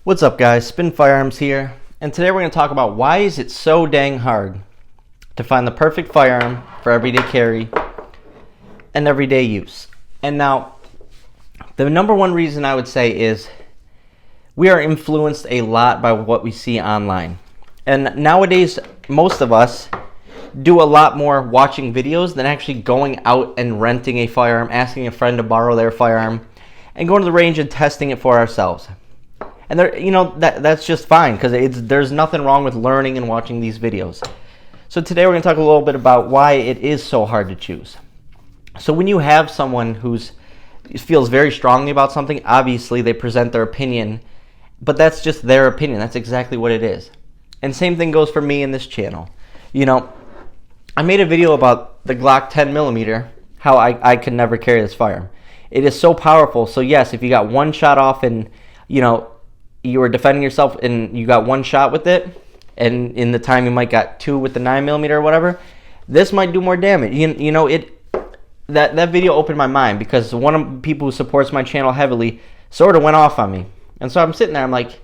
What's up guys, Spin Firearms here, and today we're going to talk about why is it so dang hard to find the perfect firearm for everyday carry and everyday use. And now, the number one reason I would say is we are influenced a lot by what we see online. And nowadays, most of us do a lot more watching videos than actually going out and renting a firearm, asking a friend to borrow their firearm, and going to the range and testing it for ourselves. And that's just fine because there's nothing wrong with learning and watching these videos. So today we're going to talk a little bit about why it is so hard to choose. So when you have someone who feels very strongly about something, obviously they present their opinion, but that's just their opinion. That's exactly what it is. And same thing goes for me in this channel. I made a video about the Glock 10mm, how I could never carry this firearm. It is so powerful. So yes, if you got one shot off and you were defending yourself and you got one shot with it, and in the time you might got two with the 9mm or whatever, this might do more damage. That video opened my mind because one of the people who supports my channel heavily sort of went off on me. And so I'm sitting there, I'm like,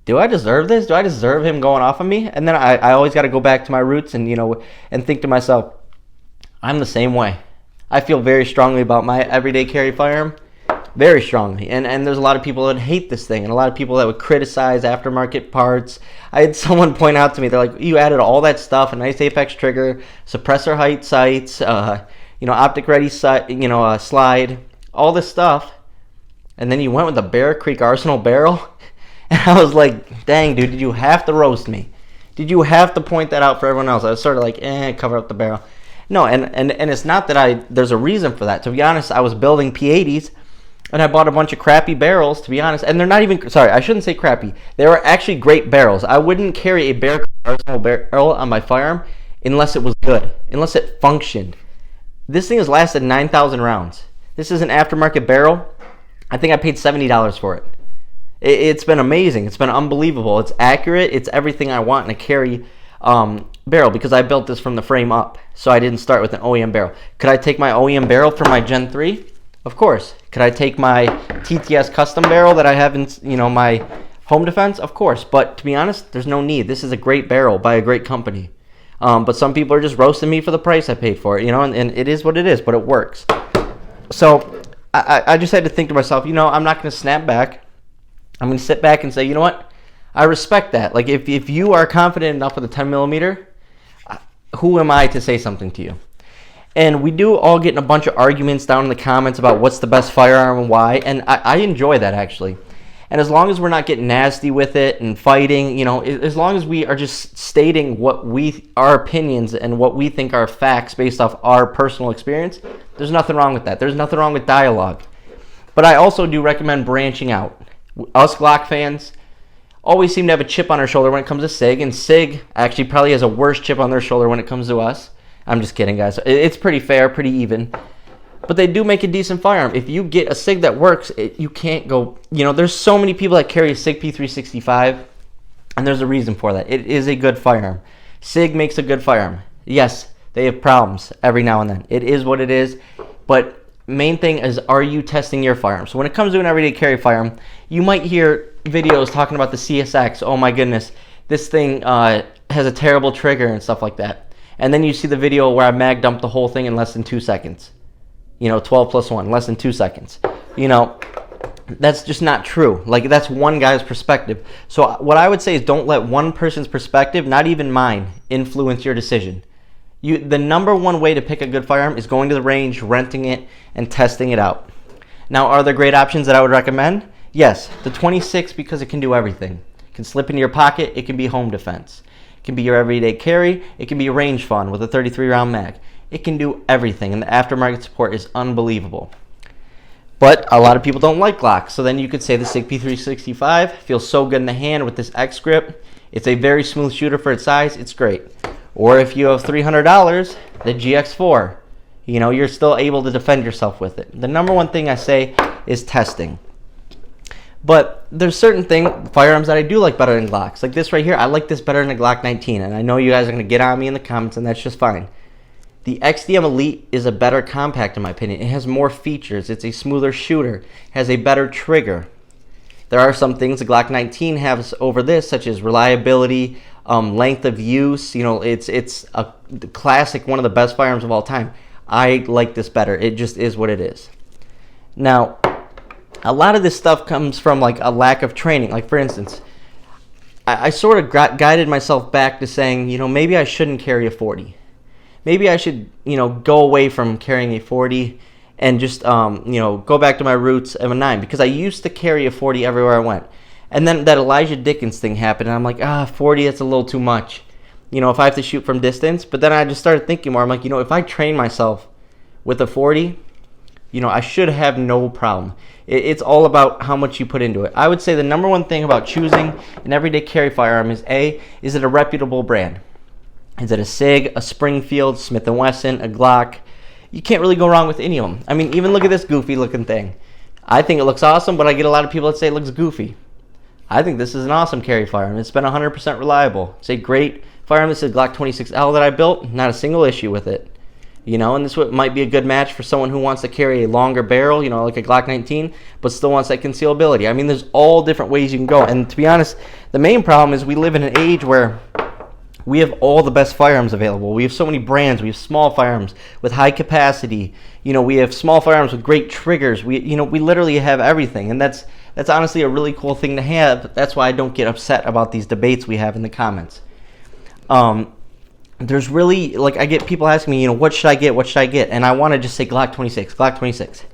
do I deserve this? Do I deserve him going off on me? And then I always got to go back to my roots and and think to myself, I'm the same way. I feel very strongly about my everyday carry firearm. Very strongly, and there's a lot of people that hate this thing, and a lot of people that would criticize aftermarket parts. I had someone point out to me, they're like, you added all that stuff, a nice apex trigger, suppressor height sights, optic ready slide, all this stuff, and then you went with a Bear Creek Arsenal barrel. And I was like, dang dude, did you have to roast me? Did you have to point that out for everyone else? I was sort of like, cover up the barrel. No, and it's not that there's a reason for that. To be honest, I was building P80s, and I bought a bunch of crappy barrels, to be honest. And they're not even, sorry, I shouldn't say crappy. They were actually great barrels. I wouldn't carry a Bear Creek Arsenal barrel on my firearm unless it was good, unless it functioned. This thing has lasted 9,000 rounds. This is an aftermarket barrel. I think I paid $70 for it. It's been amazing. It's been unbelievable. It's accurate. It's everything I want in a carry barrel because I built this from the frame up. So I didn't start with an OEM barrel. Could I take my OEM barrel for my Gen 3? Of course. Could I take my TTS custom barrel that I have in my home defense? Of course. But to be honest, there's no need. This is a great barrel by a great company. But some people are just roasting me for the price I paid for it, and it is what it is, but it works. So I just had to think to myself, I'm not going to snap back. I'm going to sit back and say, you know what? I respect that. Like if you are confident enough with a 10mm, who am I to say something to you? And we do all get in a bunch of arguments down in the comments about what's the best firearm and why, and I enjoy that actually. And as long as we're not getting nasty with it and fighting, as long as we are just stating our opinions and what we think are facts based off our personal experience, there's nothing wrong with that. There's nothing wrong with dialogue. But I also do recommend branching out. Us Glock fans always seem to have a chip on our shoulder when it comes to Sig, and Sig actually probably has a worse chip on their shoulder when it comes to us. I'm just kidding, guys. It's pretty fair, pretty even. But they do make a decent firearm. If you get a Sig that works, you can't go... there's so many people that carry a Sig P365, and there's a reason for that. It is a good firearm. Sig makes a good firearm. Yes, they have problems every now and then. It is what it is. But main thing is, are you testing your firearm? So when it comes to an everyday carry firearm, you might hear videos talking about the CSX. Oh my goodness, this thing has a terrible trigger and stuff like that. And then you see the video where I mag dumped the whole thing in less than 2 seconds. 12 plus 1, less than 2 seconds. That's just not true. Like, that's one guy's perspective. So what I would say is don't let one person's perspective, not even mine, influence your decision. The number one way to pick a good firearm is going to the range, renting it, and testing it out. Now, are there great options that I would recommend? Yes, the 26 because it can do everything. It can slip into your pocket. It can be home defense. It can be your everyday carry. It can be range fun with a 33-round mag. It can do everything, and the aftermarket support is unbelievable. But a lot of people don't like Glock, so then you could say the Sig P365 feels so good in the hand with this X grip. It's a very smooth shooter for its size. It's great. Or if you have $300, the GX4. You're still able to defend yourself with it. The number one thing I say is testing. But there's certain firearms that I do like better than Glocks. Like this right here, I like this better than a Glock 19. And I know you guys are going to get on me in the comments, and that's just fine. The XDM Elite is a better compact in my opinion. It has more features. It's a smoother shooter. Has a better trigger. There are some things the Glock 19 has over this, such as reliability, length of use. You know, it's a classic, one of the best firearms of all time. I like this better. It just is what it is. Now, a lot of this stuff comes from like a lack of training. Like, for instance, I sort of guided myself back to saying, you know, maybe I shouldn't carry a 40. Maybe I should, you know, go away from carrying a 40 and just, you know, go back to my roots of a 9, because I used to carry a 40 everywhere I went. And then that Elijah Dickens thing happened, and I'm like, 40, that's a little too much, you know, if I have to shoot from distance. But then I just started thinking more. I'm like, you know, if I train myself with a 40, you know, I should have no problem. It's all about how much you put into it. I would say the number one thing about choosing an everyday carry firearm is is it a reputable brand? Is it a Sig, a Springfield, Smith & Wesson, a Glock? You can't really go wrong with any of them. I mean, even look at this goofy looking thing. I think it looks awesome, but I get a lot of people that say it looks goofy. I think this is an awesome carry firearm. It's been 100% reliable. It's a great firearm. This is a Glock 26L that I built. Not a single issue with it. You know, and this might be a good match for someone who wants to carry a longer barrel, you know, like a Glock 19, but still wants that concealability. I mean, there's all different ways you can go. And to be honest, the main problem is we live in an age where we have all the best firearms available. We have so many brands. We have small firearms with high capacity. You know, we have small firearms with great triggers. We literally have everything. And that's honestly a really cool thing to have. That's why I don't get upset about these debates we have in the comments. There's really, like, I get people asking me, you know, what should I get? What should I get? And I want to just say Glock 26, Glock 26.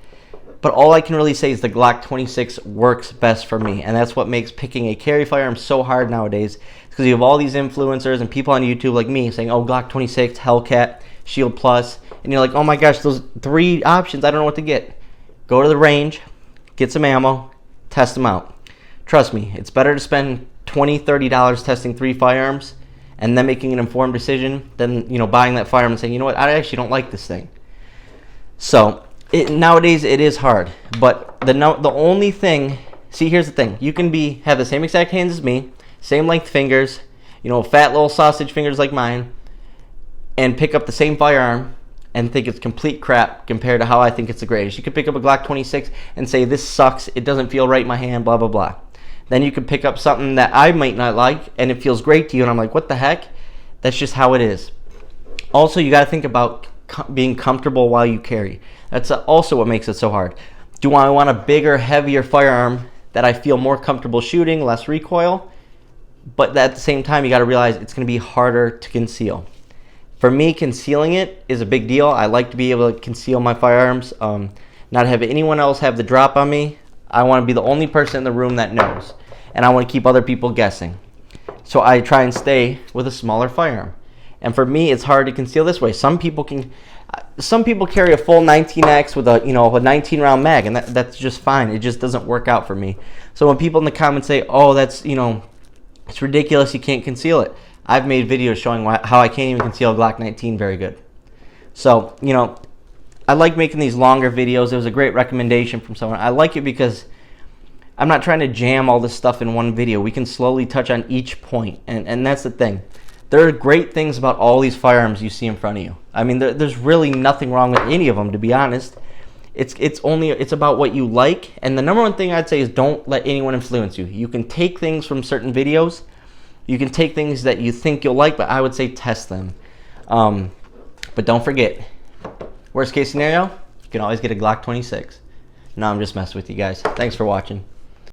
But all I can really say is the Glock 26 works best for me. And that's what makes picking a carry firearm so hard nowadays. Because you have all these influencers and people on YouTube like me saying, oh, Glock 26, Hellcat, Shield Plus. And you're like, oh my gosh, those 3 options, I don't know what to get. Go to the range, get some ammo, test them out. Trust me, it's better to spend $20, $30 testing 3 firearms and then making an informed decision than, you know, buying that firearm and saying, you know what, I actually don't like this thing. So nowadays it is hard, but the only thing, see, here's the thing, you can have the same exact hands as me, same length fingers, you know, fat little sausage fingers like mine, and pick up the same firearm and think it's complete crap compared to how I think it's the greatest. You could pick up a Glock 26 and say, this sucks, it doesn't feel right in my hand, blah, blah, blah. Then you could pick up something that I might not like, and it feels great to you, and I'm like, what the heck? That's just how it is. Also, you got to think about being comfortable while you carry. That's also what makes it so hard. Do I want a bigger, heavier firearm that I feel more comfortable shooting, less recoil? But at the same time, you got to realize it's going to be harder to conceal. For me, concealing it is a big deal. I like to be able to conceal my firearms, not have anyone else have the drop on me. I want to be the only person in the room that knows, and I want to keep other people guessing. So I try and stay with a smaller firearm. And for me, it's hard to conceal this way. Some people carry a full 19X with a 19-round mag, and that's just fine. It just doesn't work out for me. So when people in the comments say, "Oh, that's, you know, it's ridiculous, you can't conceal it," I've made videos showing how I can't even conceal a Glock 19 very good. So, you know, I like making these longer videos. It was a great recommendation from someone. I like it because I'm not trying to jam all this stuff in one video. We can slowly touch on each point, and that's the thing. There are great things about all these firearms you see in front of you. I mean, there's really nothing wrong with any of them, to be honest. It's about what you like, and the number one thing I'd say is don't let anyone influence you. You can take things from certain videos. You can take things that you think you'll like, but I would say test them. But don't forget, worst case scenario, you can always get a Glock 26. No, I'm just messing with you guys. Thanks for watching.